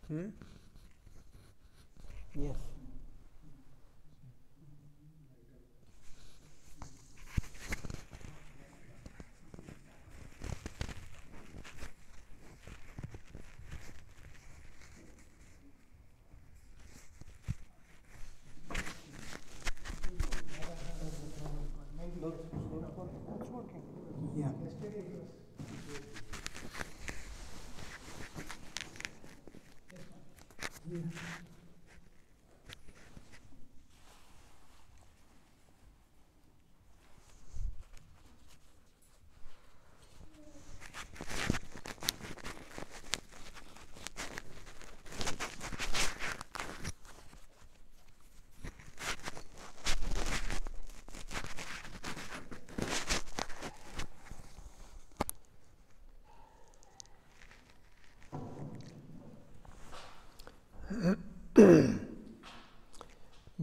Hmm? Yes. It's working. Yeah. Yeah.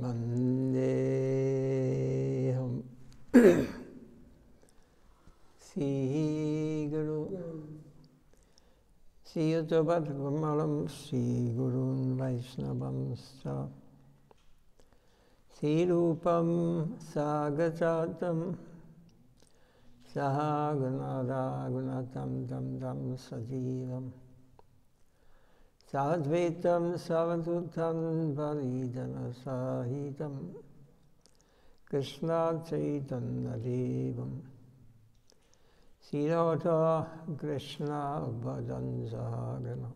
Vandeham Sri Guru Sri Utapat Kamalam Sri Gurun Vaishnavam Sa Sri Rupam Sagajatam Sahaganada Gunatam Dam Dam Sajivam Sadvaitam Savadutam Varidana Sahitam Krishna Chaitanya Devam Sri Radha Krishna Bhajan Sahagana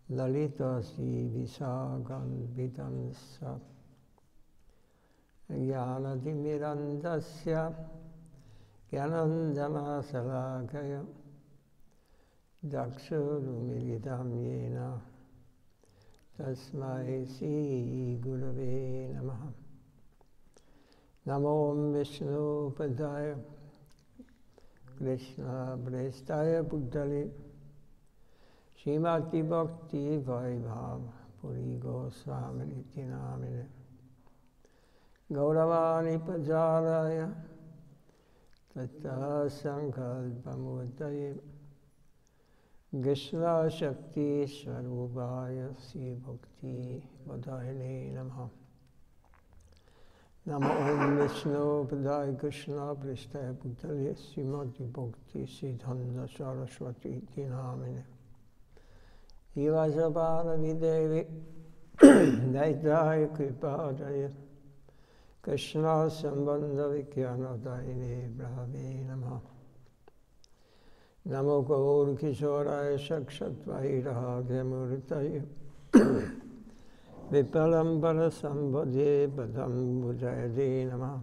Lalita Sri Visagan Vidam Sat Jnanatimirandasya Jnanandana Salakaya Dakshurumilitam Yena Tasmai Sri Gurave Namaha Namo Vishnu Padaya Krishna Prestaya Buddhale Srimati Bhakti Vaibhava Puri Goswami Niti Namine Gauravani Pajaraya Tata Sankalpamutaye Krishna Shakti Swarubhaya Sri Bhakti Vadayane Namaha Namo Vishnu Padaya Krishna Prestaya Bhutale Srimati Bhakti Siddhanta Saraswati Namine Ivasapana Videvi Daitaya Kripadaya Krishna Sambandha Vikyana Daine Brahme Namaha Namo Gaur Kishoraya Shakshatvai Murtaye Vipalambara Sambhade Padam Bhujayade Namaha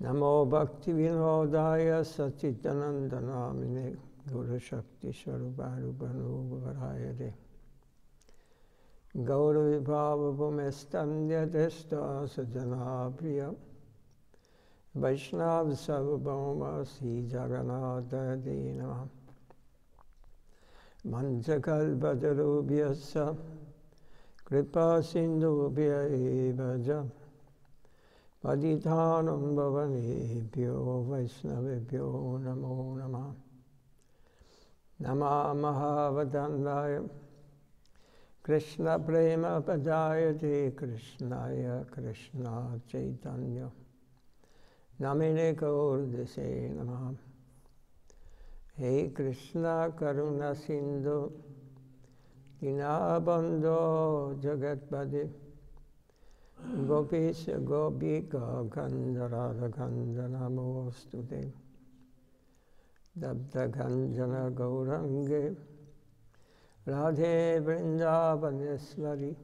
Namo Bhakti Vinodaya Sachitananda Namine Guru Shakti Swarupanu Varayade Gaura Vibhava Bhumestandya Desta Sajana Priya Vaishnav Sarvabhauma Sri Jagannatha Namaha Manchakalpatarubhyassa Kripa Sindhubhya Evaja Padithanam Bhavanebhyo Vaishnavebhyo Namo Namaha Namah Mahavadandaya Krishna Prema Padayate Krishnaya Krishna Chaitanya Namine Gaurdase Namaha Hey Krishna Karuna Sindhu Dinabandho Jagatpade Gopesha Gopika Gandharada Gandhana Mostude Dabda Ganjana Gaurange Radhe Vrindavaneshwari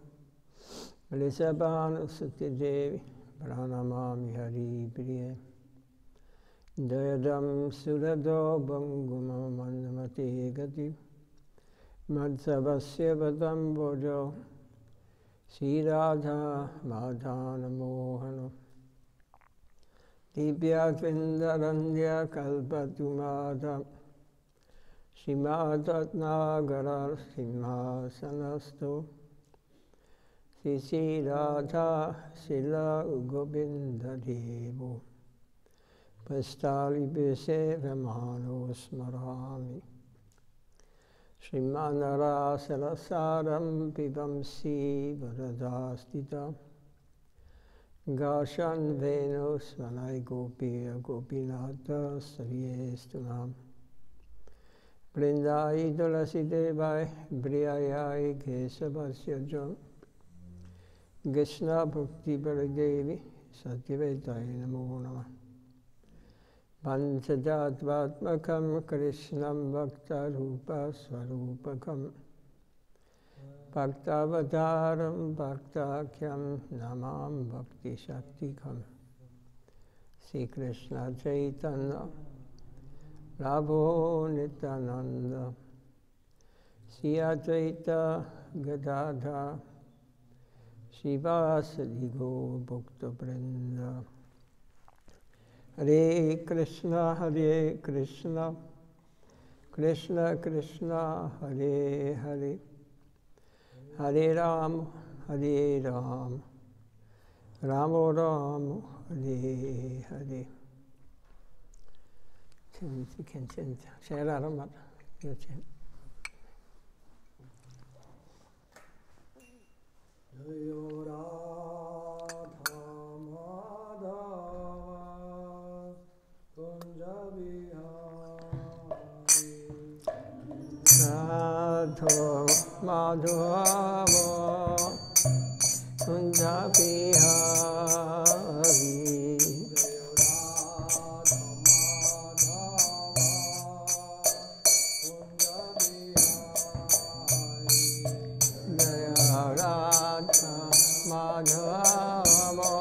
Rishabhanu Suti Devi Pranamami Hari Priye Dayadam Surado Banguma Mandamati Gati Madhavasya Vadam Bojo Sri Radha Madhana Mohana Dibya Vindarandya Kalpatumada Srimad Nagara Simhasanasto Sri Radha Sila Govinda Devo Pastali Besevamano Smarami Srimanara Salasaram Pibamsi Varadastita Gashan Venus Vanai Gopiya Gopinata Savyestunam Brindai Dulasidevai Briyayai Kesavasyaja Krishna Bhakti Baladevi Satyavetai Namo Namah Panchajatvatmakam Krishnam Bhakta Rupa Swarupakam Bhaktavataram Bhaktakyam Namam Bhakti Shaktikam Sri Krishna Chaitanya Prabhu Nityananda Sri Advaita Gadadha Shivasadi Gaur Bhakta Vrinda Hare Krishna, Krishna Krishna, Hare Hare, Hare Ram, Rama Ram, Hare Hare. Share Ram, you chant. Radha Madhava Kunja Bihari Jaya Radha Madhava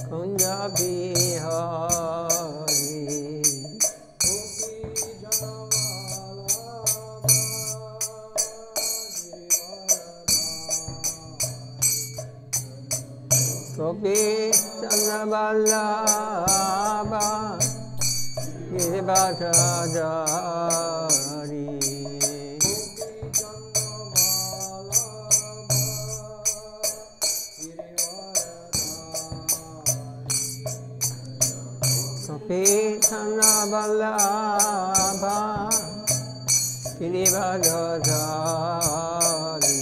Kunja Bihari Gopi Chandravallabha Girivajadari Gopi Chandravallabha Girivajadari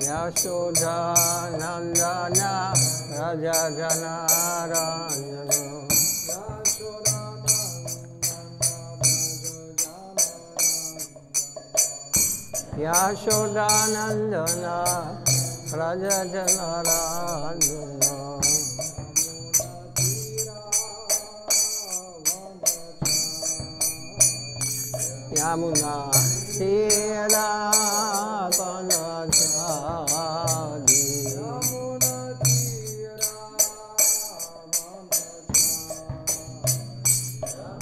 Yashoda Nandana Raja Janarayana Yashoda Nandana Raja Janarayana Yamuna Tira Panajadi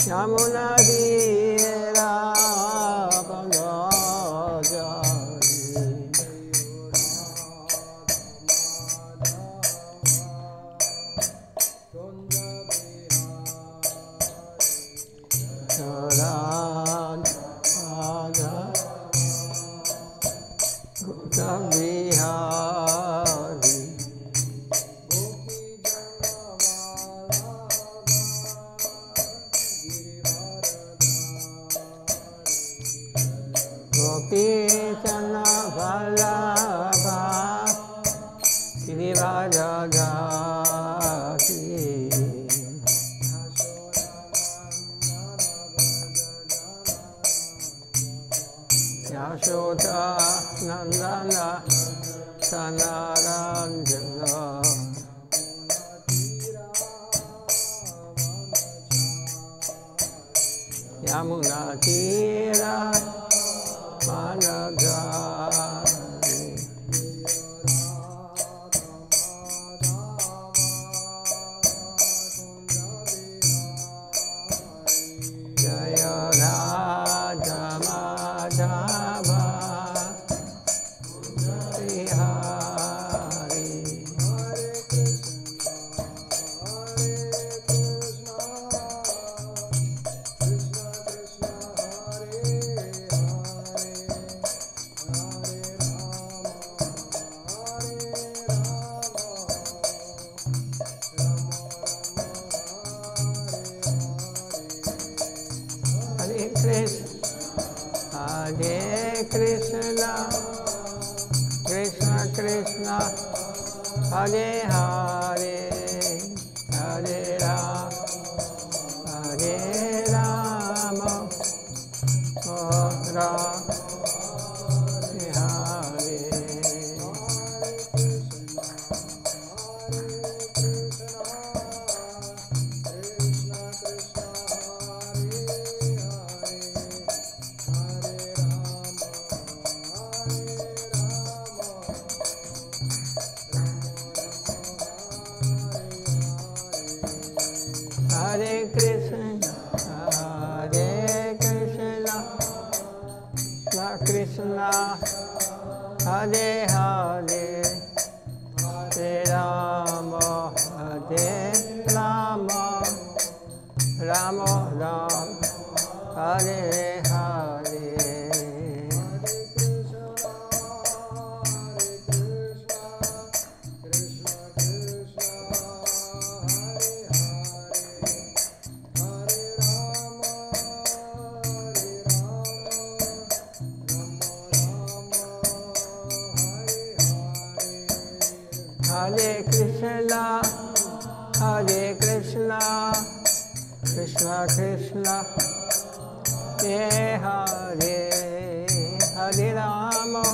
Yamuna Tira Panajadi Yashoda Nandana Sanaranjana Yamuna Tira Managari Jaya Radha Madhava Hari Hare Hare Hare, Hare Rama, Hare Rama, Rama Hare. Hare Krishna, Krishna, Hare Hare, Hare Rama, Hare Rama, Rama Rama, Hare Hare. Hare Krishna, Krishna Krishna, Hare Hare, Hare Rama,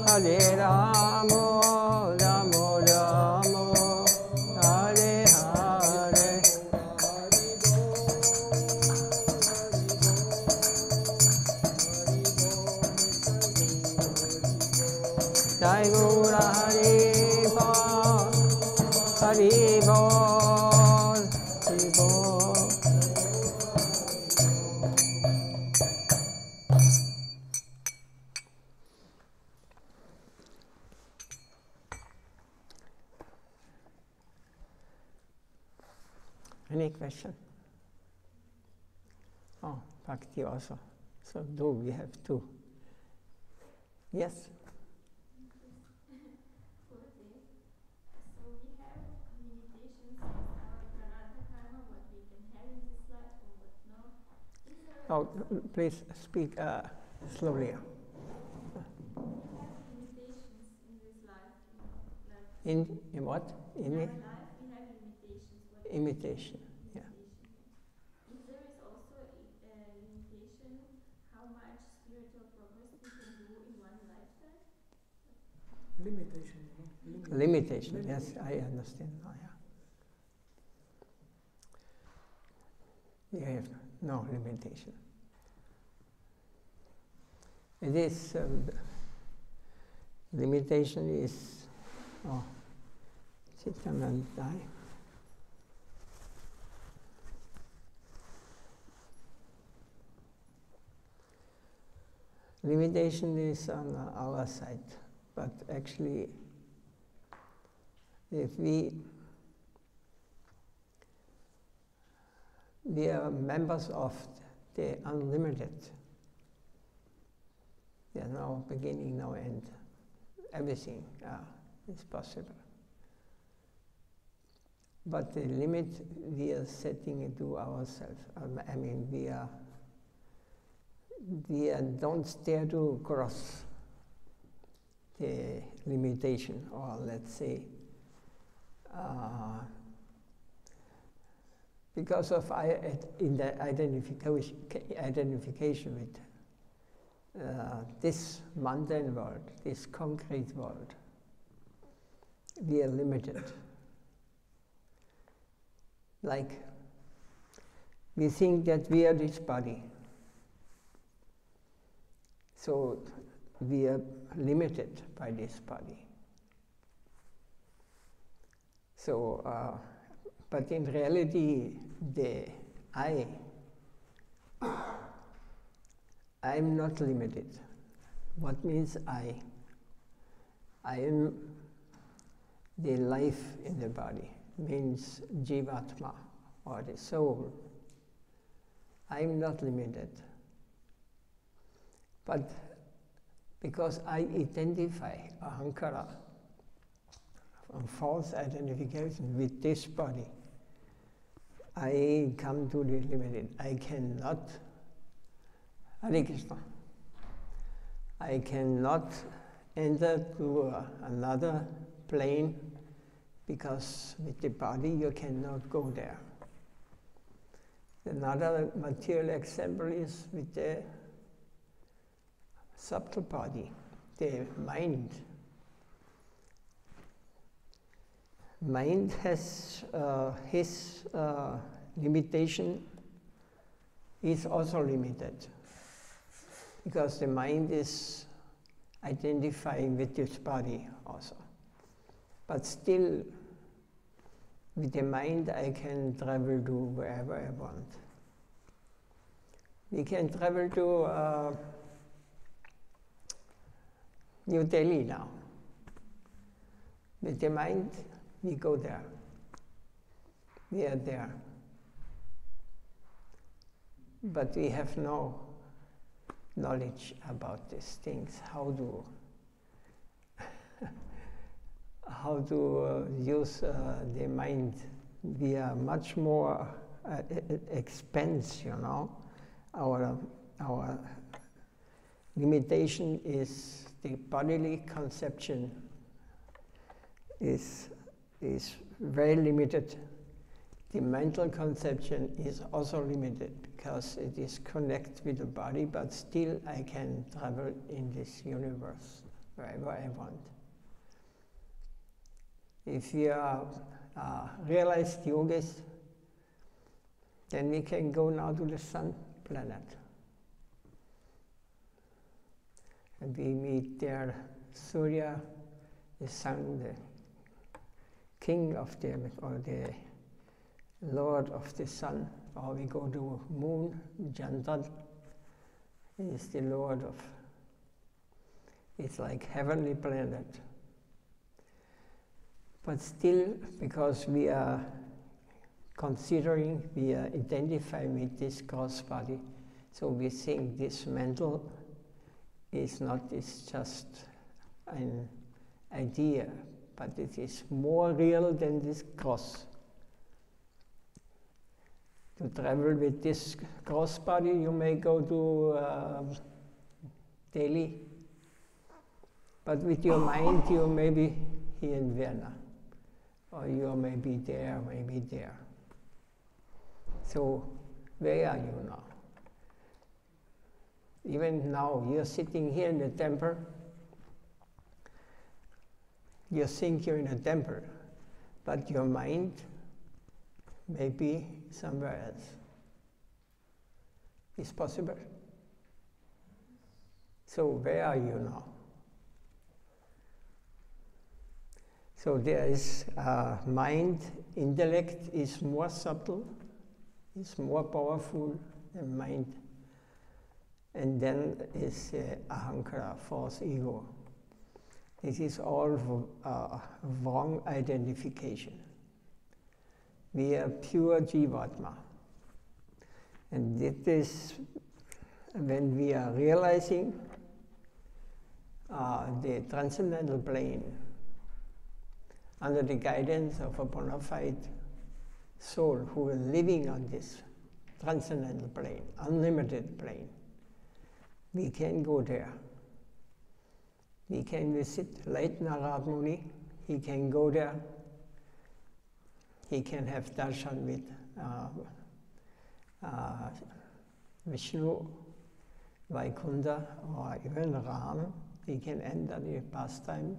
Hare Rama, Rama Rama, Hare Hare. Jai Guru Hari Bol, Hari Bol, Hari Bol. Any question? Oh, Bhakti also. So do we have two? Yes? So we have limitations with our Radha karma, what we can have in this life and what not. Oh, please speak slowly. We have limitations in this life, like In what? in our life we have limitations. What Imitation. Yeah. If there is also a limitation, how much spiritual progress we can do in one lifetime? Limitation. Limitation. Yes, I understand now. Yeah. You have no limitation. It is limitation is Chitanandai. Limitation is on our side, but actually, if we are members of the unlimited, there is no beginning, no end. Everything is possible. But the limit we are setting it to ourselves. I mean, we don't dare to cross the limitation, or let's say, because of in the identification with this mundane world, this concrete world, we are limited. Like, we think that we are this body. So we are limited by this body. So, but in reality, I'm not limited. What means I? I am the life in the body, means Jivatma, or the soul. I'm not limited. But because I identify ahankara, false identification with this body, I come to the limited. I cannot, Hare Krishna, I cannot enter to another plane, because with the body you cannot go there. Another material example is with the subtle body, the mind. Mind has his limitation is also limited, because the mind is identifying with this body also. But still, with the mind I can travel to wherever I want. We can travel to New Delhi now. With the mind, we go there. We are there. But we have no knowledge about these things, how to use the mind. We are much more expense, you know. Our limitation is the bodily conception is very limited. The mental conception is also limited because it is connected with the body, but still I can travel in this universe wherever I want. If we are realized yogis, then we can go now to the sun planet. And we meet there Surya, the sun, the king of the, or the lord of the sun. Or we go to moon, Chandran. He is the lord of, it's like heavenly planet. But still, because we are considering, we are identifying with this gross body, so we think this mental is not, it's just an idea, but it is more real than this gross. To travel with this gross body, you may go to Delhi, but with your mind, you may be here in Vienna, or you may be there, maybe there. So, where are you now? Even now, you're sitting here in the temple, you think you're in a temple, but your mind may be somewhere else. It's possible. So where are you now? So there is mind, intellect is more subtle, is more powerful than mind. And then is ahankara, false ego. This is all wrong identification. We are pure Jivatma. And it is when we are realizing the transcendental plane under the guidance of a bona fide soul who is living on this transcendental plane, unlimited plane, we can go there. We can visit late Narad Muni, he can go there. He can have darshan with Vishnu, Vaikunta, or even Ram. He can enter the pastime,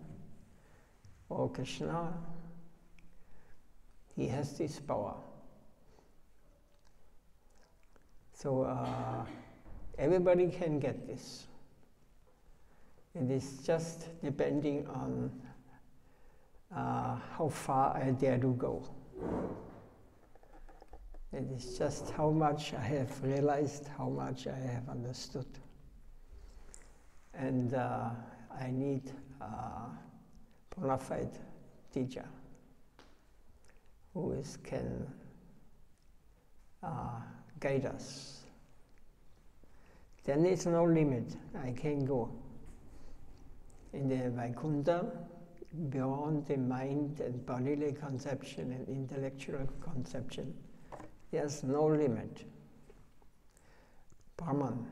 or Krishna. He has this power. So everybody can get this. It is just depending on how far I dare to go. It is just how much I have realized, how much I have understood. And I need a bona fide teacher who can guide us. Then there's no limit. I can go. In the Vaikunta, beyond the mind and bodily conception and intellectual conception, there's no limit. Brahman.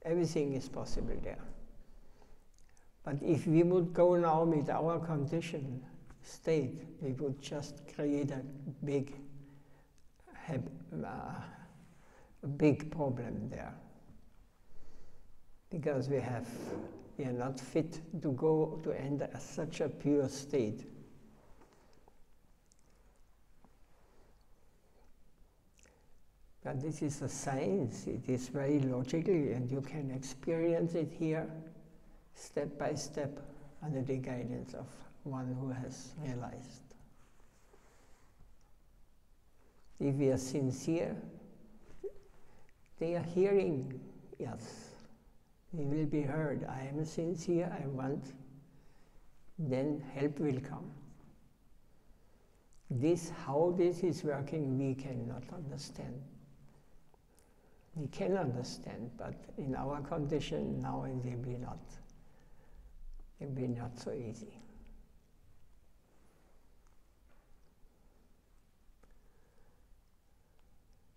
Everything is possible there. But if we would go now with our conditioned state, we would just create a big problem there. Because we are not fit to go to enter such a pure state. But this is a science, it is very logical, and you can experience it here step by step under the guidance of one who has realized. If we are sincere, they are hearing us. We will be heard. I am sincere, I want, then help will come. How this is working, we cannot understand. We can understand, but in our condition now it will be not so easy.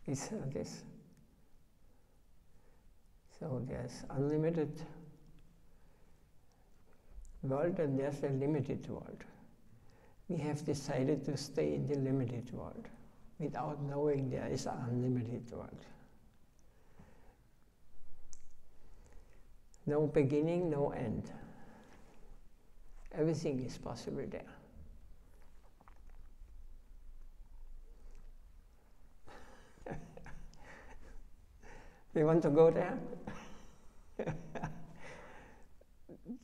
This. So there's unlimited world and there's a limited world. We have decided to stay in the limited world without knowing there is an unlimited world. No beginning, no end. Everything is possible there. You want to go there?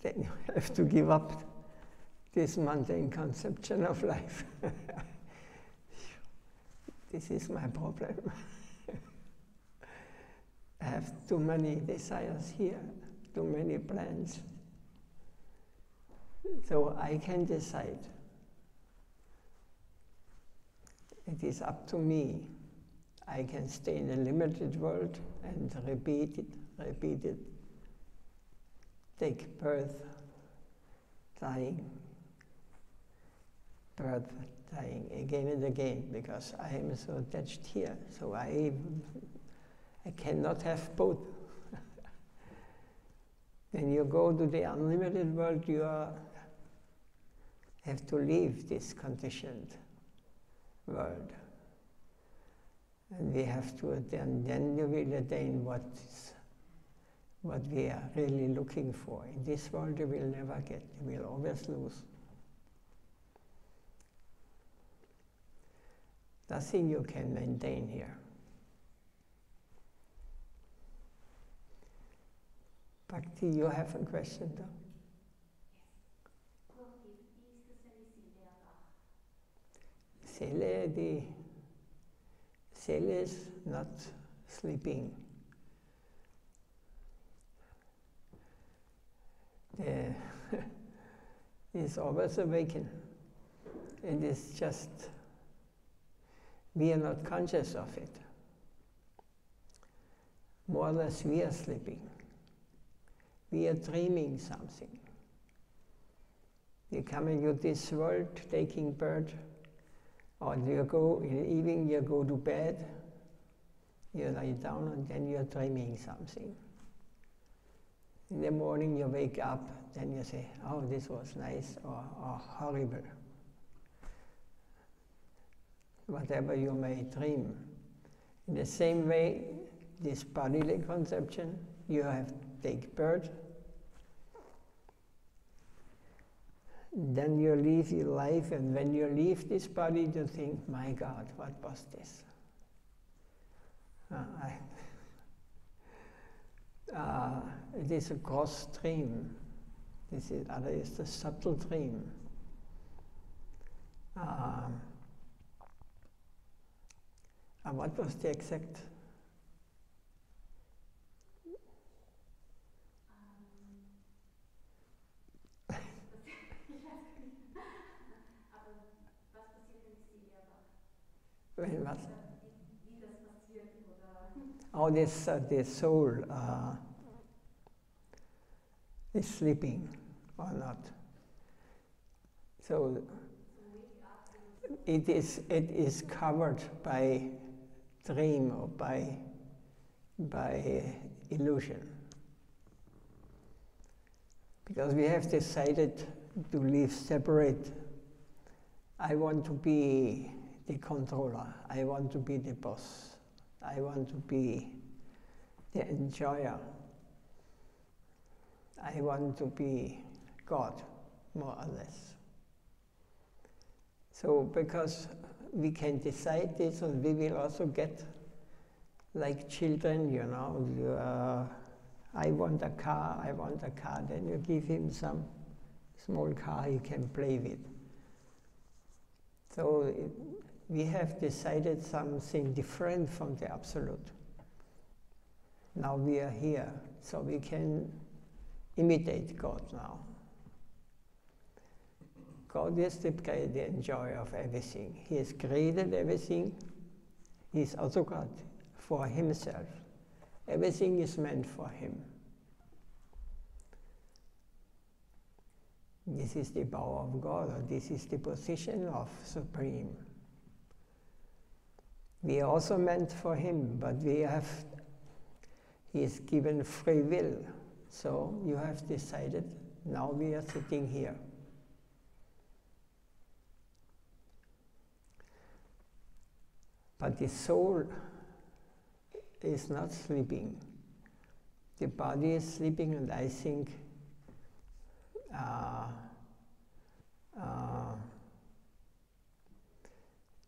Then you have to give up this mundane conception of life. This is my problem. I have too many desires here, too many plans. So I can decide. It is up to me. I can stay in a limited world and repeat it, take birth, dying, again and again, because I am so attached here, so I cannot have both. When you go to the unlimited world, you have to leave this conditioned world. And we have to attain, then you will attain what we are really looking for. In this world you will never get, you will always lose. Nothing you can maintain here. Bhakti, you have a question though? The cell is not sleeping. It's always awakened. It is just, we are not conscious of it. More or less we are sleeping. We are dreaming something. You come into this world taking birth, or in the evening you go to bed, you lie down and then you're dreaming something. In the morning you wake up, then you say, oh, this was nice or horrible. Whatever you may dream. In the same way, this bodily conception, you have to take birth, then you live your life, and when you leave this body, you think, my God, what was this? It is a gross dream. Other is the subtle dream. What was the exact? Was? Oh, this soul is sleeping or not. So it is covered by dream or by illusion. Because we have decided to live separate. I want to be the controller. I want to be the boss. I want to be the enjoyer. I want to be God, more or less. So because we can decide this, and we will also get, like children, you know, I want a car, then you give him some small car he can play with. So we have decided something different from the Absolute. Now we are here, so we can imitate God now. God is the great enjoyer of everything. He has created everything. He is also God for himself. Everything is meant for him. This is the power of God, or this is the position of Supreme. We are also meant for him, but he is given free will. So you have decided, now we are sitting here. But the soul is not sleeping. The body is sleeping, and I think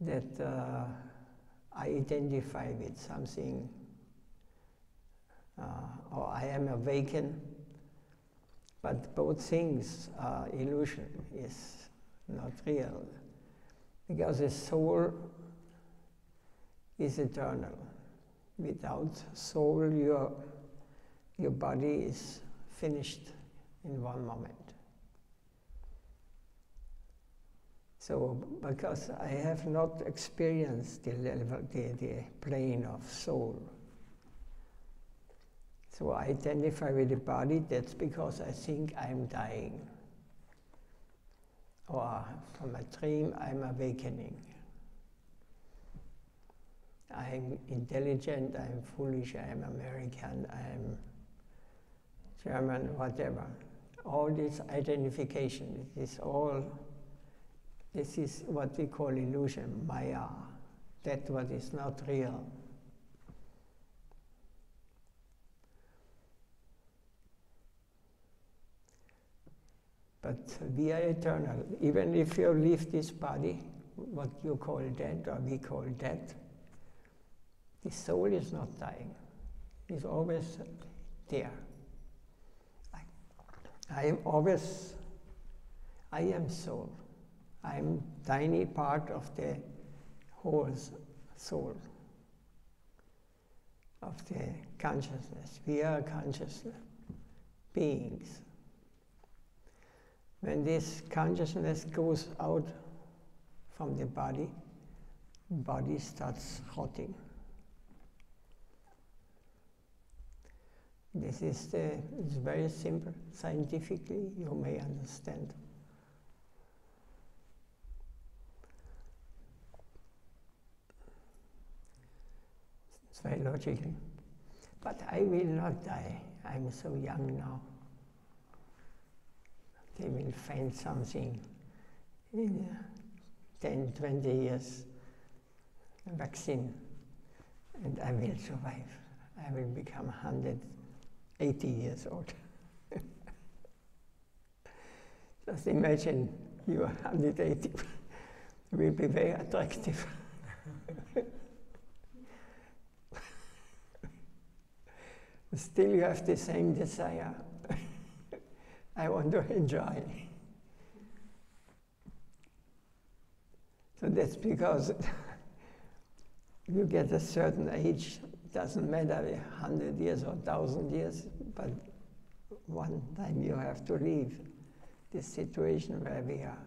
that I identify with something, or I am awakened, but both things are illusion, is not real, because the soul is eternal. Without soul, your body is finished in one moment. So, because I have not experienced the level, the plane of soul, so I identify with the body. That's because I think I'm dying, or from a dream I'm awakening. I'm intelligent, I'm foolish, I'm American, I'm German, whatever. All this identification, this is what we call illusion, Maya. That what is not real. But we are eternal. Even if you leave this body, what you call dead, or we call death, the soul is not dying. It's always there. I am soul. I am tiny part of the whole soul, of the consciousness. We are conscious beings. When this consciousness goes out from the body starts rotting. It's very simple. Scientifically, you may understand. It's very logical. But I will not die. I'm so young now. They will find something in 10, 20 years, a vaccine, and I will survive. I will become 180 years old. Just imagine you are 180. It will be very attractive. Still you have the same desire. I want to enjoy. So that's because you get a certain age, it doesn't matter 100 years or 1,000 years, but one time you have to leave this situation where we are.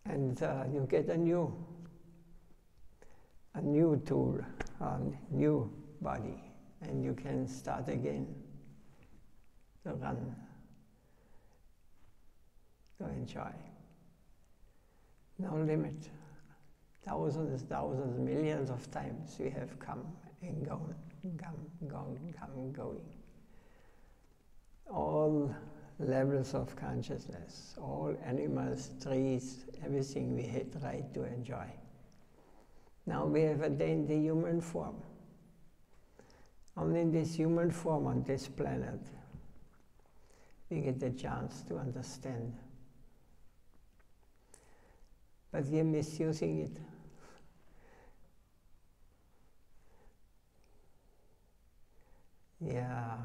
And you get a new tool, a new body, and you can start again to run, to enjoy. No limit. Thousands, millions of times we have come and gone, going. All levels of consciousness, all animals, trees, everything we had right to enjoy. Now we have attained the human form. Only in this human form on this planet we get the chance to understand. But we are misusing it. Yeah.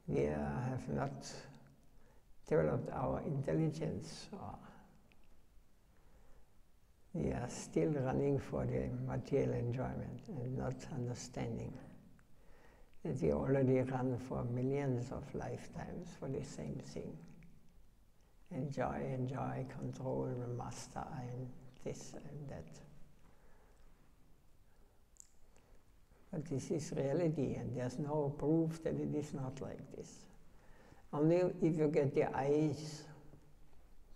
We have not developed our intelligence. We are still running for the material enjoyment and not understanding that we already run for millions of lifetimes for the same thing. Enjoy, control, master, and this and that. But this is reality, and there's no proof that it is not like this. Only if you get the eyes,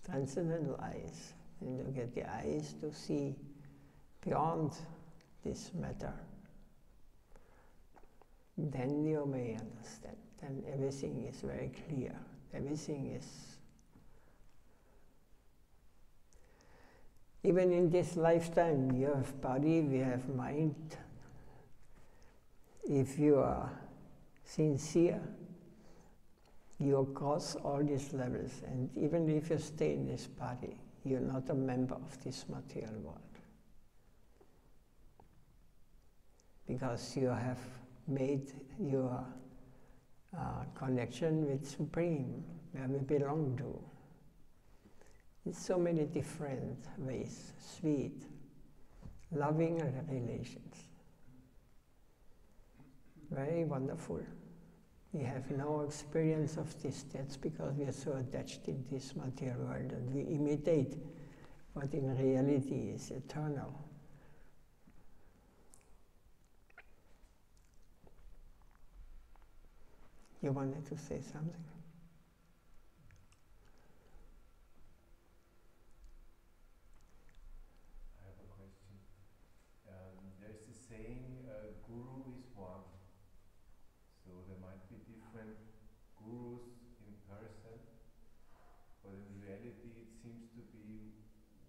transcendental eyes, and you get the eyes to see beyond this matter, then you may understand. Then everything is very clear. Everything is... Even in this lifetime, you have body, we have mind. If you are sincere, you cross all these levels, and even if you stay in this body, you're not a member of this material world. Because you have made your connection with Supreme, where we belong to. In so many different ways, sweet, loving relations. Very wonderful. We have no experience of this. That's because we are so attached in this material world and we imitate what in reality is eternal. You wanted to say something? I have a question. There's the saying, Guru is one. So there might be different gurus in person, but in reality it seems to be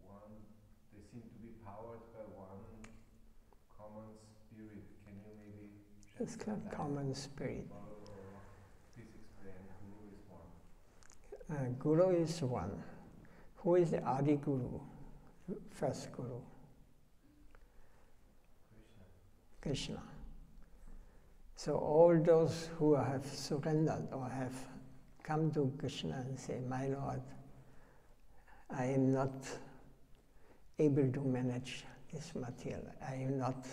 one, they seem to be powered by one common spirit. Can you maybe shed It's some called light? common spirit. Or please explain, Guru is one. Guru is one. Who is the Adi Guru? First Guru? Krishna. So all those who have surrendered or have come to Krishna and say, "My Lord, I am not able to manage this material. I am not,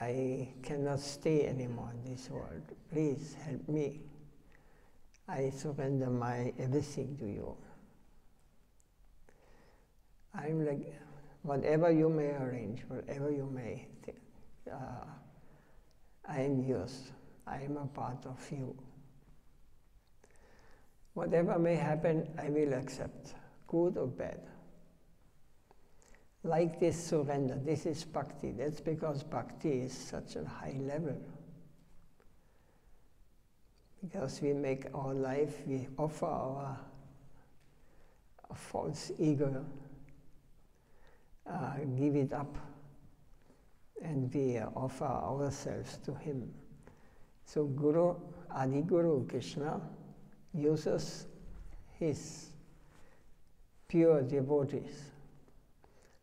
I cannot stay anymore in this world. Please help me. I surrender my everything to you. I'm like, whatever you may arrange, whatever you may, I am yours. I am a part of you. Whatever may happen, I will accept, good or bad." Like this surrender, this is Bhakti. That's because Bhakti is such a high level. Because we make our life, we offer our false ego, give it up, and we offer ourselves to Him. So Guru, Adi Guru Krishna, uses His pure devotees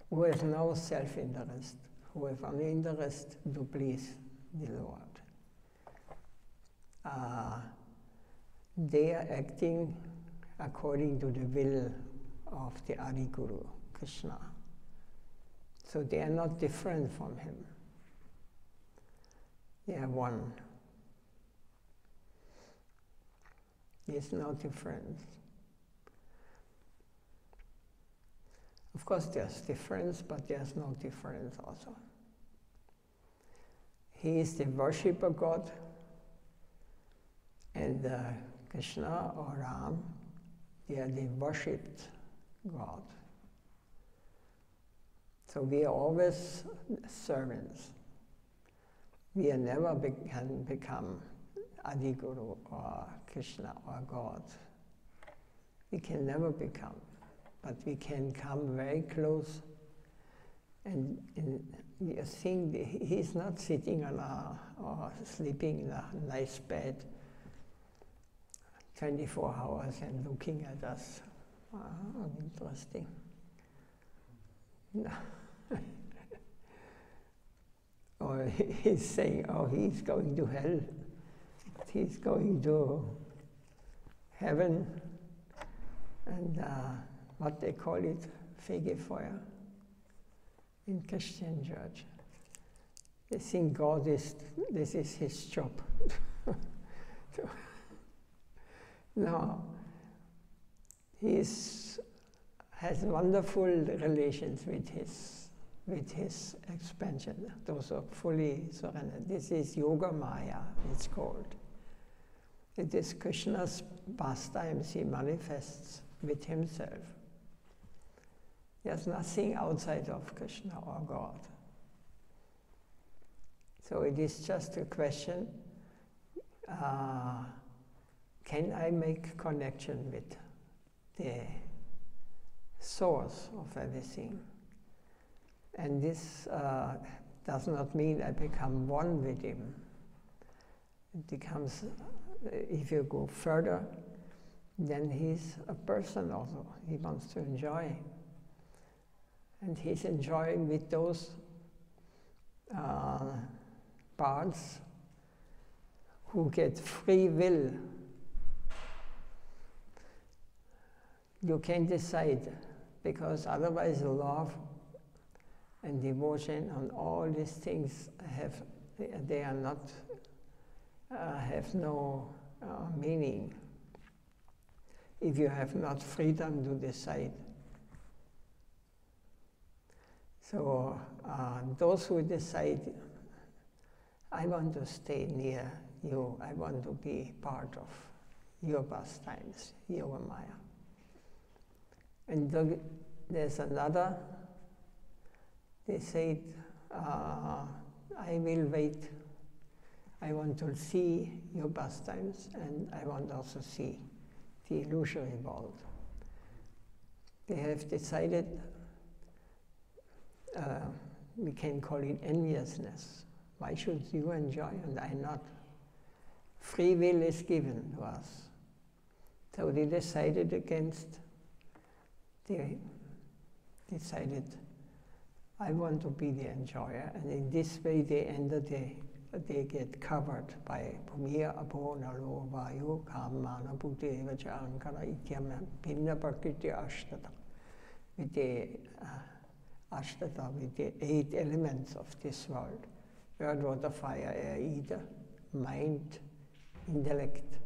who have no self-interest, who have only interest to please the Lord. They are acting according to the will of the Adi Guru, Krishna. So they are not different from Him. They are one. There's no difference. Of course there's difference, but there's no difference also. He is the worshipper God, And Krishna or Ram, they worshipped God. So we are always servants. We are never can become Adi Guru or Krishna or God. We can never become, but we can come very close. And you think he's not sitting on or sleeping in a nice bed 24 hours and looking at us. Interesting. No. Or he's saying, oh, he's going to hell. He's going to heaven. And what they call it, Fegefeuer in Christian church. They think God this is his job. So, no, he has wonderful relations with his expansion. Those are fully surrendered. This is Yoga Maya, it's called. It is Krishna's pastimes he manifests with himself. There's nothing outside of Krishna or God. So it is just a question, can I make connection with the source of everything? And this does not mean I become one with him. It becomes, if you go further, then he's a person also. He wants to enjoy. And he's enjoying with those parts who get free will. You can decide, because otherwise love and devotion and all these things have no meaning if you have not freedom to decide. So those who decide, I want to stay near you, I want to be part of your pastimes, Yoga Maya. And there's another, they say, I will wait. I want to see your pastimes, and I want also see the illusory world. They have decided, we can call it enviousness. Why should you enjoy and I not? Free will is given to us. So they decided against, they decided, I want to be the enjoyer, and in this way they get covered by Pumiya, Apona, Lo, Vayu, Kamana, Bhuti, Vacha, Ankara, Ityam, Pinna, Prakriti, Ashtata. With the Ashtata, with the 8 elements of this world: earth, water, fire, air, ether, mind, intellect.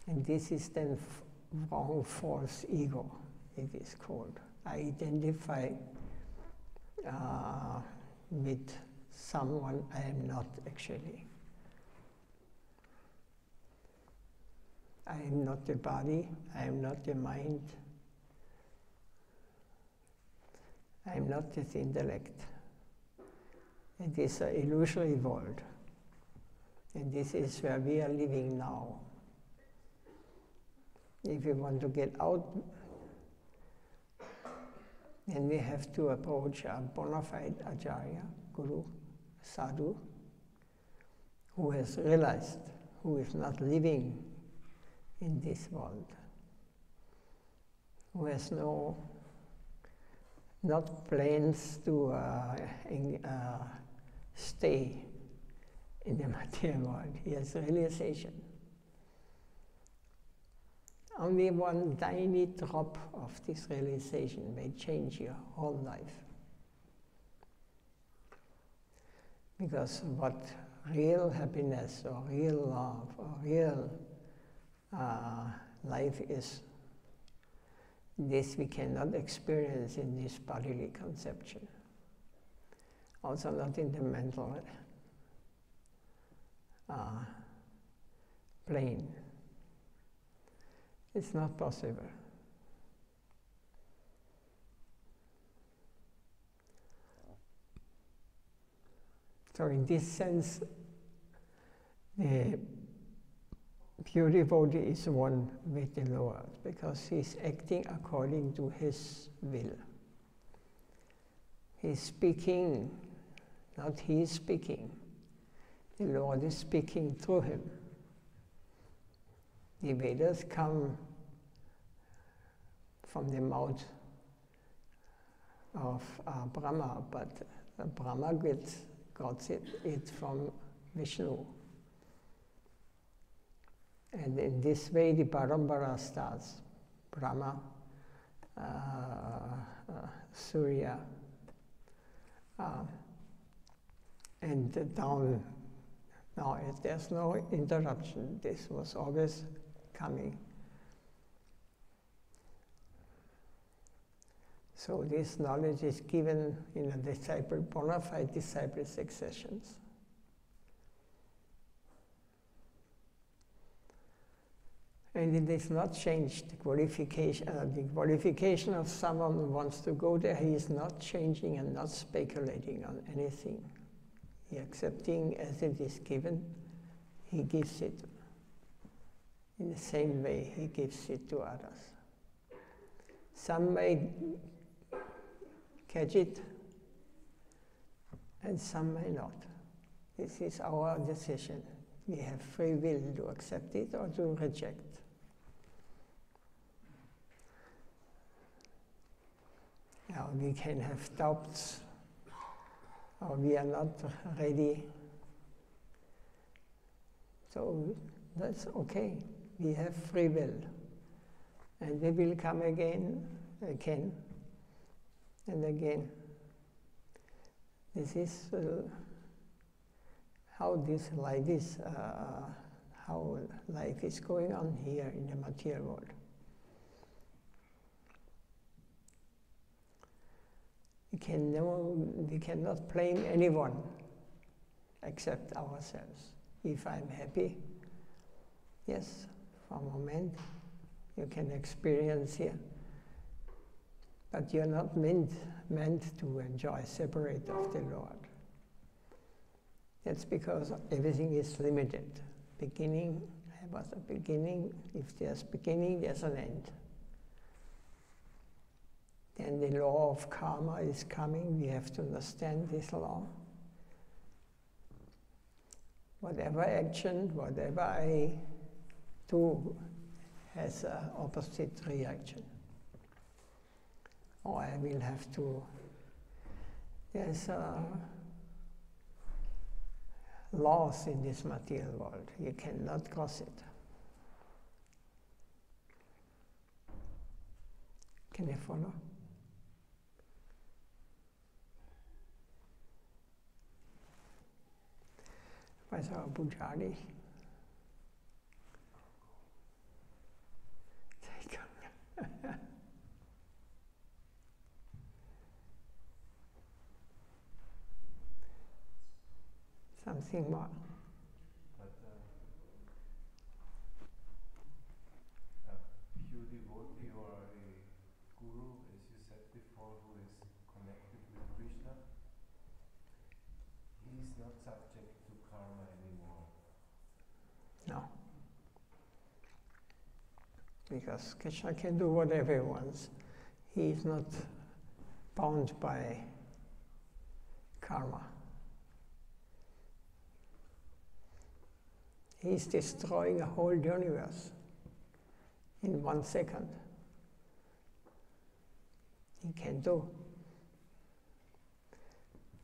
And this is then wrong, false ego, it is called. I identify with someone I am not actually. I am not the body, I am not the mind, I am not this intellect. It is an illusory world. And this is where we are living now. If we want to get out, then we have to approach a bona fide Acharya, Guru, Sadhu, who has realized, who is not living in this world, who has not plans to stay in the material world. He has realization. Only one tiny drop of this realization may change your whole life. Because what real happiness or real love or real life is, this we cannot experience in this bodily conception. Also not in the mental plane. It's not possible. So in this sense, the pure devotee is one with the Lord because he's acting according to his will. He's speaking, not he is speaking. The Lord is speaking through him. The Vedas come from the mouth of Brahma, but Brahma got it from Vishnu. And in this way the parampara starts. Brahma, Surya, and down. Now there's no interruption. This was always coming. So this knowledge is given in a disciple, bona fide disciple successions. And it is not changed. The qualification of someone who wants to go there, he is not changing and not speculating on anything. He accepting as it is given, he gives it. In the same way, he gives it to others. Some may catch it, and some may not. This is our decision. We have free will to accept it or to reject. Now, we can have doubts, or we are not ready. So that's okay. We have free will. And we will come again, and again. This is how life is going on here in the material world. We cannot blame anyone except ourselves. If I'm happy, yes, for a moment you can experience here, but you're not meant to enjoy separate of the Lord. That's because everything is limited. Beginning, there was a beginning. If there's beginning, there's an end. Then the law of karma is coming. We have to understand this law. Whatever action, whatever I do, has an opposite reaction. Or I will have to, there's laws in this material world. You cannot cross it. Can you follow? Where's our Pujari? Something more. But a pure devotee or a guru, as you said before, who is connected with Krishna, he is not subject to karma anymore. No. Because Krishna can do whatever he wants. He is not bound by karma. He is destroying a whole universe in 1 second. He can do.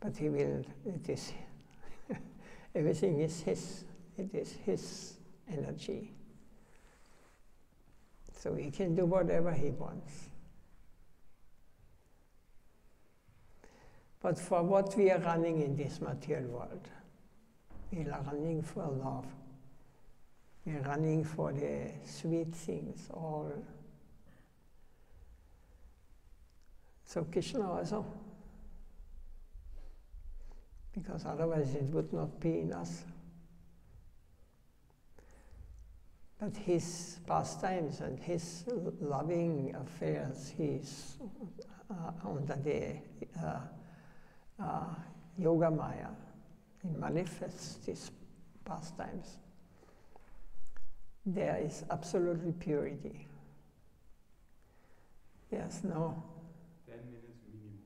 But he will, it is, everything is his. It is his energy. So he can do whatever he wants. But for what we are running in this material world, we are running for love. We are running for the sweet things, all. So Krishna also, because otherwise it would not be in us. But his pastimes and his loving affairs, he's under the Yoga Maya. He manifests his pastimes. There is absolutely purity. There's no 10 minutes minimum.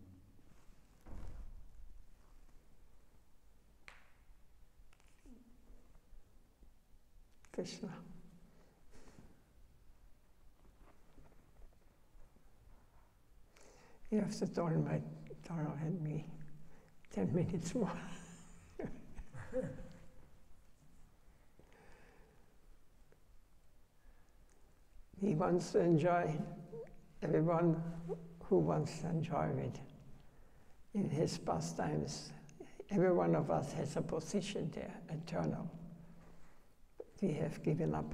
Krishna. You have to tolerate me 10 minutes more. He wants to enjoy, everyone who wants to enjoy it in his pastimes. Every one of us has a position there, eternal. We have given up.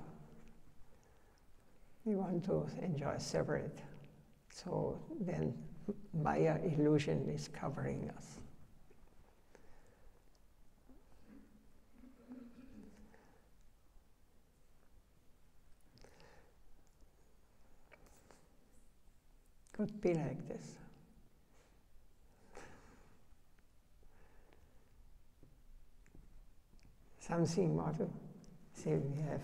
We want to enjoy separate. So then Maya illusion is covering us. Could be like this. Something more to say. We have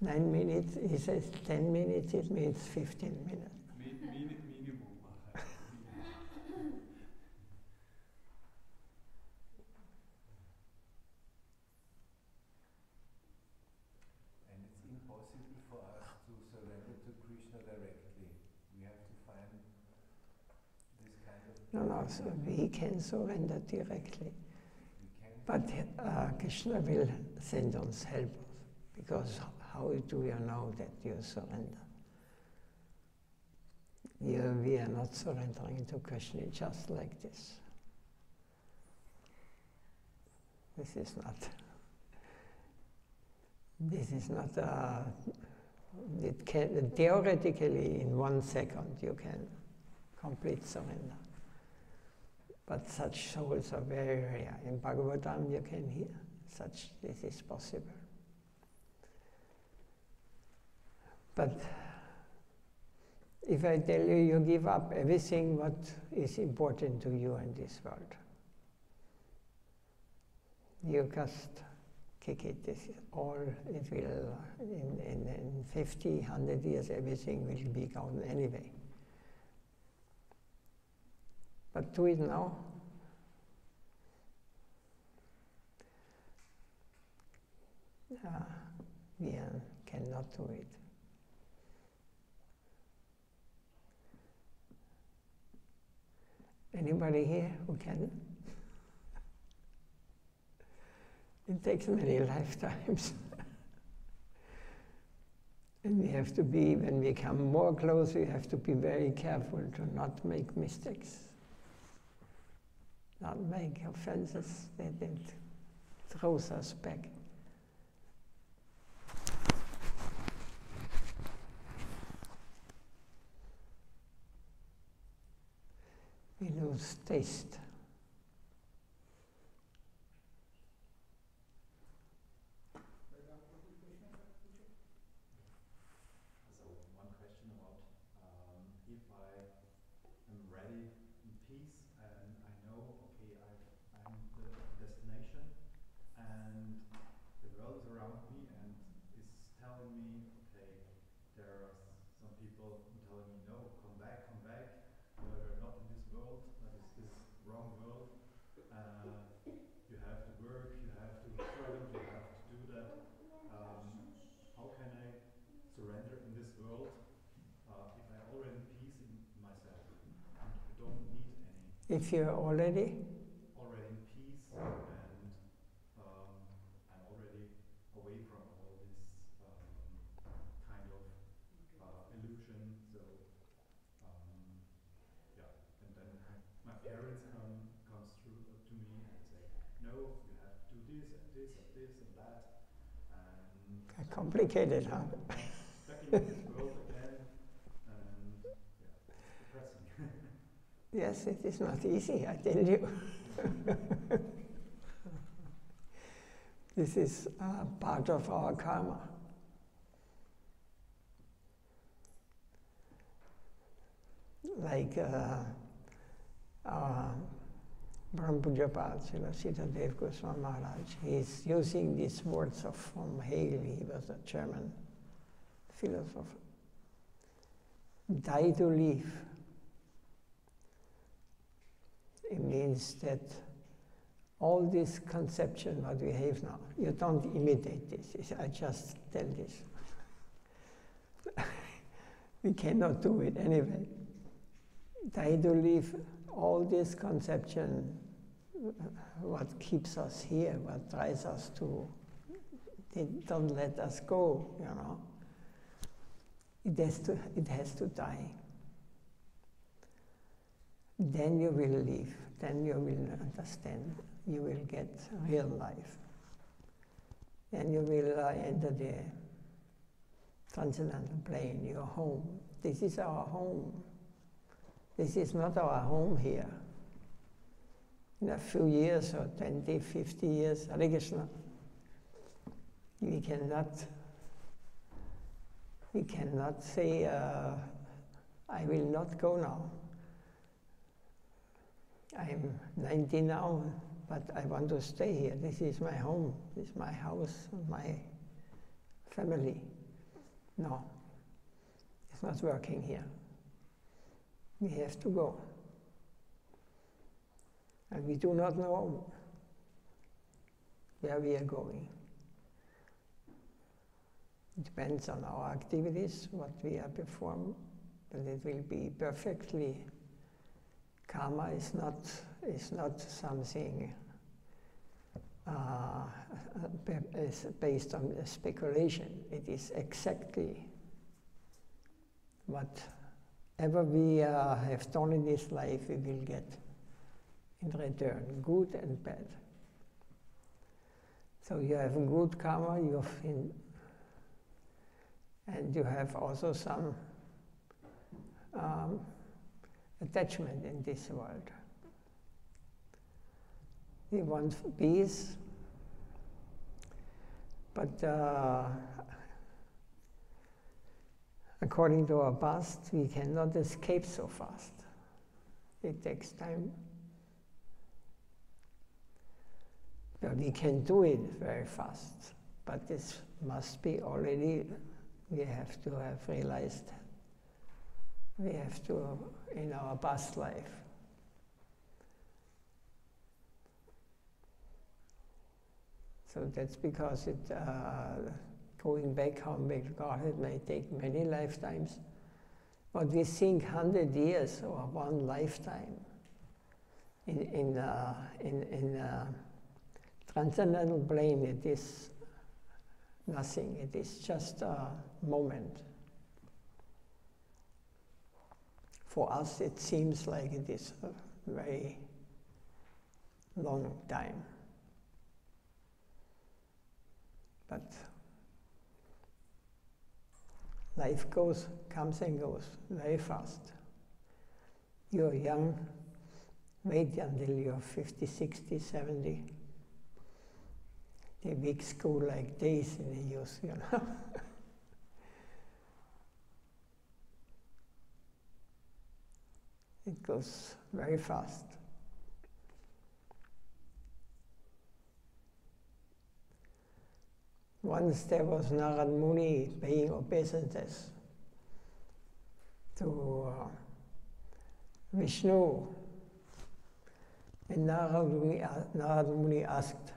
9 minutes. He says 10 minutes, it means 15 minutes. Minimum. And it's impossible for us to surrender to Krishna directly. We have to find this kind of... No, so we can surrender directly. We can. But Krishna will send us help, because how do you know that you surrender? We are not surrendering to Krishna just like this. This is not it can, theoretically in 1 second you can complete surrender. But such souls are very rare. In Bhagavatam you can hear this is possible. But if I tell you, you give up everything what is important to you in this world, you just kick it. This is all, it will, in 50, 100 years, everything will be gone anyway. But do it now. We cannot do it. Anybody here who can? It takes many lifetimes. And we have to be, when we come more close, we have to be very careful to not make mistakes, not make offenses that it throws us back. We lose taste. So one question about if I am ready in peace and I know, okay, I'm the destination and the world is around me and is telling me, okay, there are some people telling me, no, come back, you're not in this world, that is this wrong world. You have to work, you have to serve, you have to do that. How can I surrender in this world if I already peace in myself and I don't need any? If you're already in peace and I'm already away from all this kind of illusion. So yeah, and then my parents comes through to me and say, no, you have to do this and this and this and that. And complicated, huh? back in this world again, and yeah, it's depressing. Yes, it is not easy, I tell you. This is part of our karma. like Brahma Pujapad, Srila Dev Goswami Maharaj. He's using these words from Hegel. He was a German philosopher. Die to live. It means that all this conception what we have now, you don't imitate this. I just tell this. We cannot do it anyway. Die to live, all this conception, what keeps us here, what drives us to, it don't let us go, you know. It has to die. Then you will live. Then you will understand. You will get real life. Then you will enter the transcendental plane, your home. This is our home. This is not our home here. In a few years, or 20, 50 years, Hare Krishna, we cannot say, I will not go now. I'm 90 now, but I want to stay here. This is my home. This is my house, my family. No, it's not working here. We have to go. And we do not know where we are going. It depends on our activities, what we are performing, but it will be perfectly. Karma is not something is based on speculation. It is exactly whatever we have done in this life, we will get in return, good and bad. So you have good karma, and you have also some attachment in this world. We want peace, but according to our past, we cannot escape so fast. It takes time. But we can do it very fast, but this must be already, we have to have realized, we have to, in our past life. So that's because going back home, back to Godhead may take many lifetimes. But we think 100 years or one lifetime in transcendental plane, it is nothing. It is just a moment. For us, it seems like it is a very long time. But life comes and goes very fast. You're young, wait until you're 50, 60, 70. The weeks go like days in the youth, you know. It goes very fast. Once there was Narad Muni paying obeisances to Vishnu, and Narad Muni asked,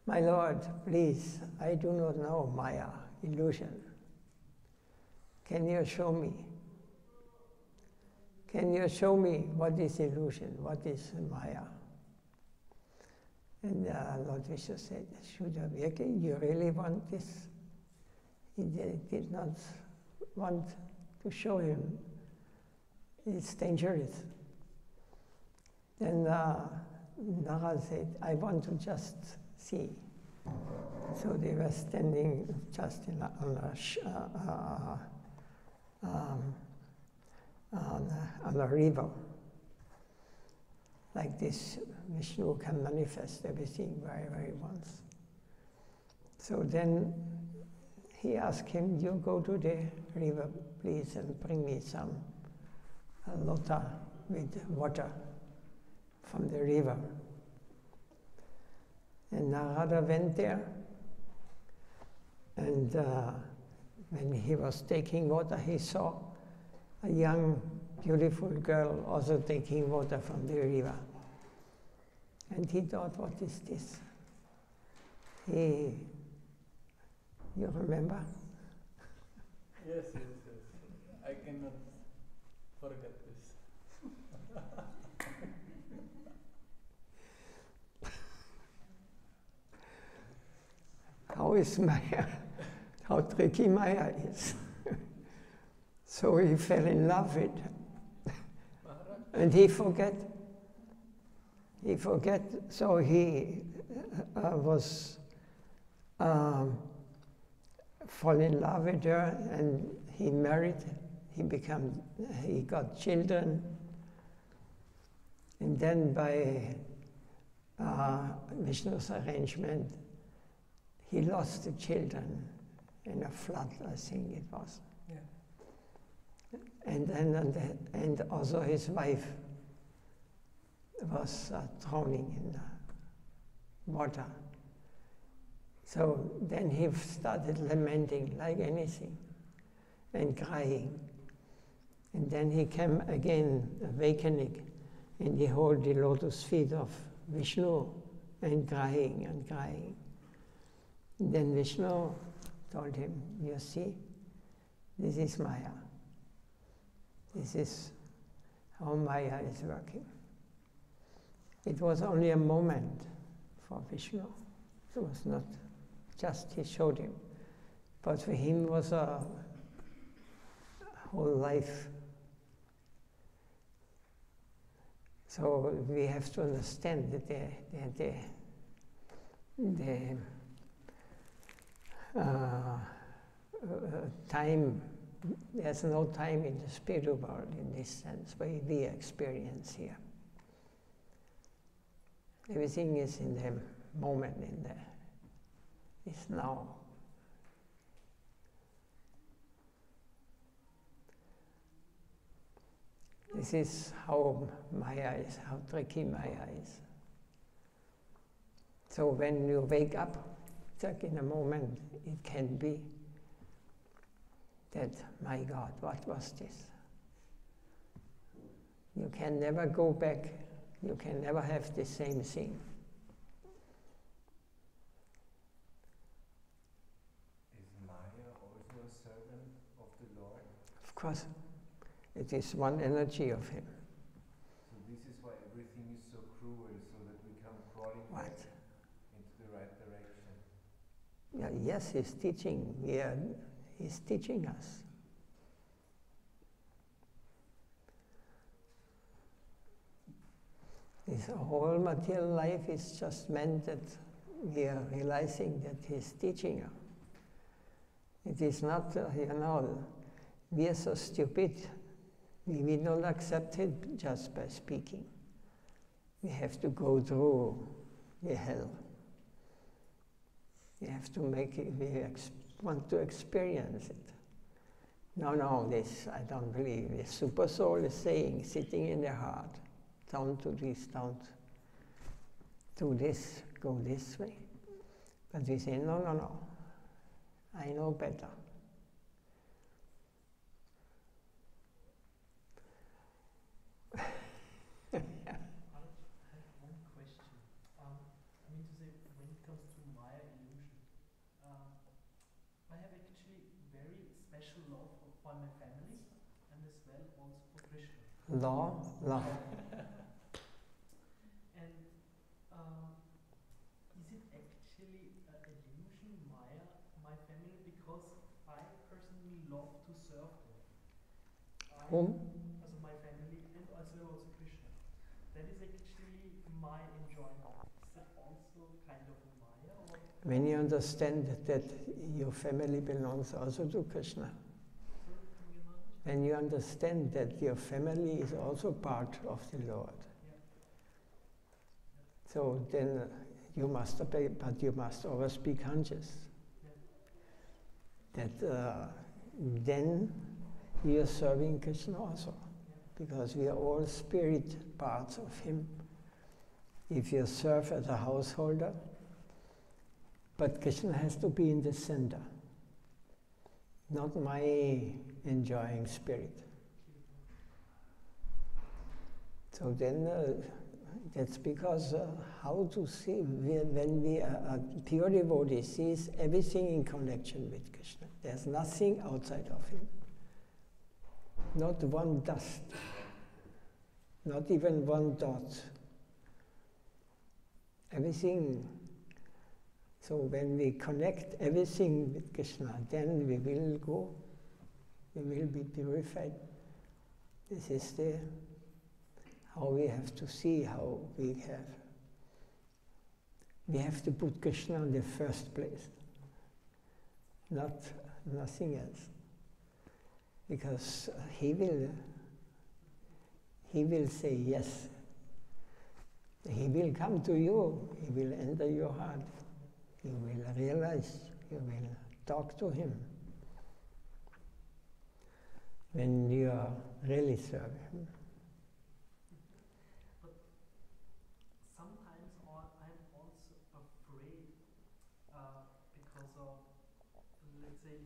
"My Lord, please, I do not know Maya, illusion. Can you show me? Can you show me what is illusion, what is Maya?" And Lord Vishnu said, "Shuddhaveki, you really want this?" He did not want to show him. It's dangerous. Then Narad said, "I want to just see." So they were standing just on a river. Like this, Vishnu can manifest everything very, very once. So then he asked him, you go to the river, please, and bring me a lota with water from the river. And Narada went there, and when he was taking water, he saw a young, beautiful girl also taking water from the river. And he thought, what is this? You remember? Yes, yes, yes. I cannot forget this. How is Maya? How tricky Maya is. So he fell in love with her. And he forget. So he was fall in love with her, and he married. He got children, and then by Vishnu's arrangement, he lost the children in a flood, I think it was. Yeah. And then and also his wife was drowning in the water. So then he started lamenting like anything and crying. And then he came again awakening, and he held the lotus feet of Vishnu and crying and crying. And then Vishnu told him, you see, this is Maya. This is how Maya is working. It was only a moment for Vishnu. It was not just he showed him. But for him was a whole life. So we have to understand that the time, there's no time in the spiritual world in this sense, we experience here. Everything is in the moment, is now. This is how Maya is, how tricky Maya is. So when you wake up, like in a moment, it can be that, my God, what was this? You can never go back. You can never have the same thing. Is Maya also a servant of the Lord? Of course, it is one energy of him. So this is why everything is so cruel, so that we come crawling back into the right direction. Yeah, yes, he's teaching. Yeah, he's teaching us. This whole material life is just meant that we are realizing that he's teaching us. It is not, we are so stupid. We don't accept it just by speaking. We have to go through the hell. We have to make it, want to experience it. No, this, I don't believe. The super soul is saying, sitting in the heart, don't do this, don't do this, go this way. But we say, no, I know better. I have one question. I mean to say, when it comes to Maya illusion, I have actually very special love for my family and as well also for Krishna. Love. And is it actually an illusion, Maya, my family, because I personally love to serve them? Whom? Also my family and as well also Krishna. That is actually my enjoyment. Is that also kind of a Maya? Or? When you understand that your family belongs also to Krishna, when you understand that your family is also part of the Lord, so then you must obey, but you must always be conscious. that then we are serving Krishna also, because we are all spirit parts of him. If you serve as a householder, but Krishna has to be in the center, not my enjoying spirit. So then that's because how to see, when we are pure devotee, sees everything in connection with Krishna. There's nothing outside of him. Not one dust, not even one dot. Everything. So when we connect everything with Krishna, then we will go, we will be purified. This is how we have to see how we have to put Krishna in the first place, nothing else. Because he will say yes. He will come to you, he will enter your heart, you will realize, you will talk to him when you are really serving him. But sometimes I'm also afraid because of, let's say,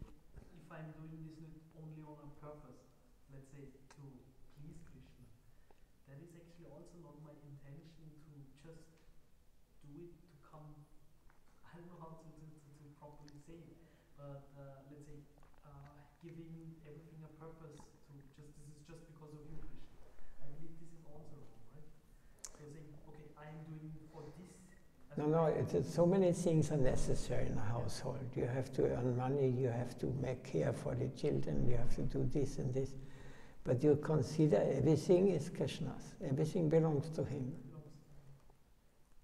if I'm doing this not only on a purpose, let's say to please Krishna, that is actually also not my intention to just do it to come, I don't know how to properly say it, but let's say giving everything a purpose to just, this is just because of you, Krishna. I believe this is also wrong, right? So saying, okay, I am doing for this. No, so many things are necessary in a household. You have to earn money, you have to make care for the children, you have to do this and this. But you consider everything is Krishna's, everything belongs to him.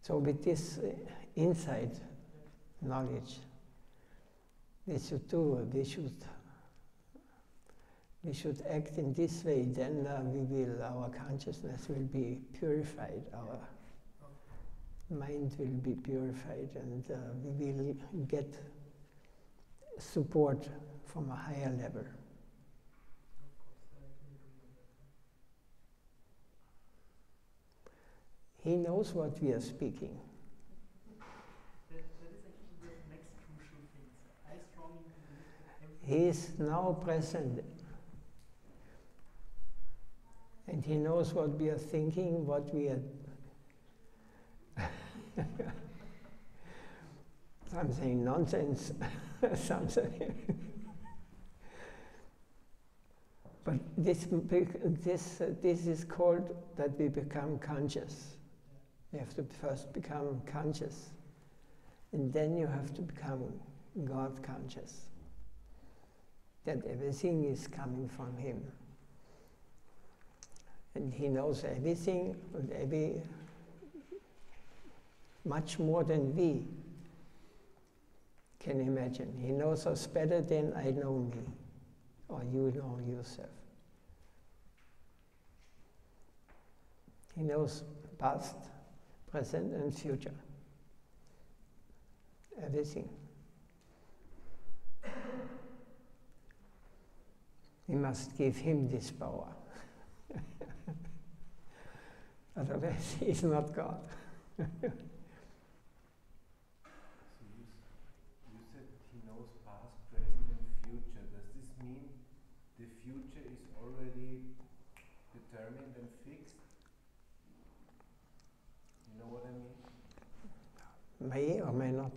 So with this insight, knowledge, we should act in this way, then our consciousness will be purified, our mind will be purified, and we will get support from a higher level. He knows what we are speaking. That is actually the next crucial thing. I strongly believe that He is now present. And he knows what we are thinking, what we are... I'm saying nonsense, something. But this is called that we become conscious. You have to first become conscious, and then you have to become God conscious. That everything is coming from him. And he knows everything, and much more than we can imagine. He knows us better than I know me, or you know yourself. He knows past, present, and future. Everything. We must give him this power. Otherwise, he is not God. So you said he knows past, present, and future. Does this mean the future is already determined and fixed? You know what I mean? May or may not.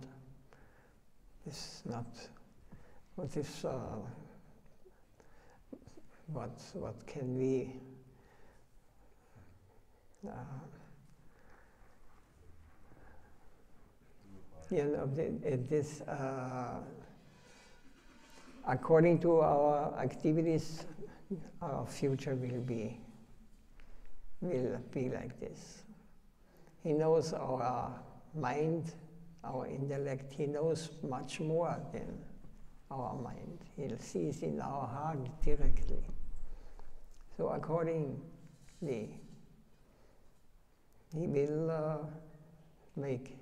It's not. What is what can we? This according to our activities, our future will be like this. He knows our mind, our intellect. He knows much more than our mind. He sees in our heart directly. So accordingly, he will make,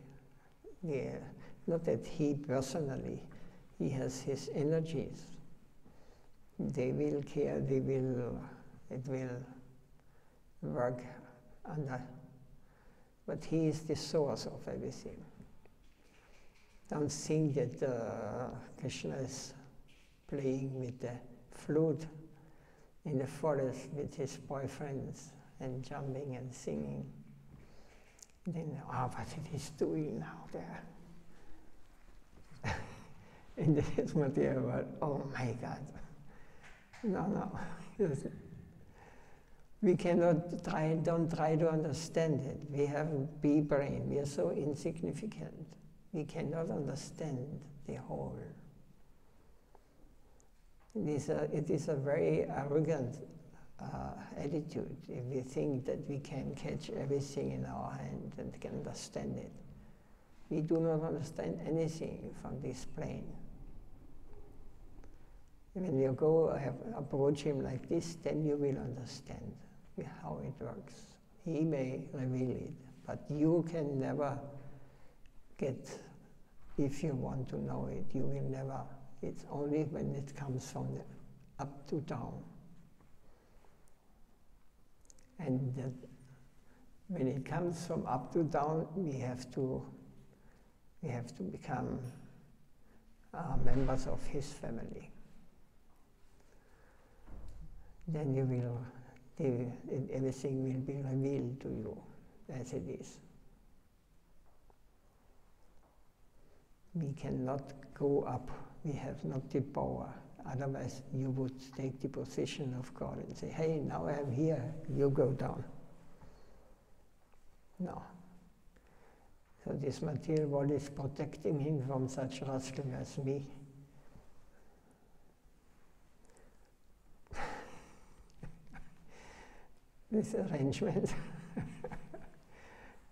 not that he personally, he has his energies. They will care, it will work under, but he is the source of everything. Don't think that Krishna is playing with the flute in the forest with his boyfriends and jumping and singing. Then, what it is doing now there? In this material world, oh my God. No. We cannot don't try to understand it. We have a bee brain, we are so insignificant. We cannot understand the whole. It is a very arrogant attitude if we think that we can catch everything in our hand and can understand it. We do not understand anything from this plane. When you go approach him like this, then you will understand how it works. He may reveal it, but you can never get, if you want to know it, you will never. It's only when it comes from the up to down. And when it comes from up to down, we have to become members of his family. Then everything will be revealed to you as it is. We cannot go up. We have not the power. Otherwise, you would take the position of God and say, hey, now I'm here, you go down. No. So this material world is protecting him from such rascal as me. This arrangement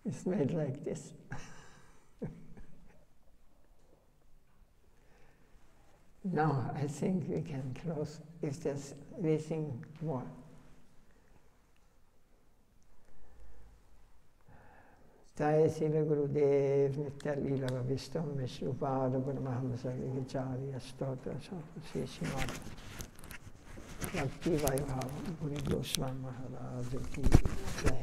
is made like this. Now, I think we can close if there's anything more. Jai Sila Gurudev Nitya Lila Vistam Vishnupada Brahmahamsa Ligacharya Stotra Srimad Bhakti Vaibhava Guru Goswami Maharaj Ki Jai.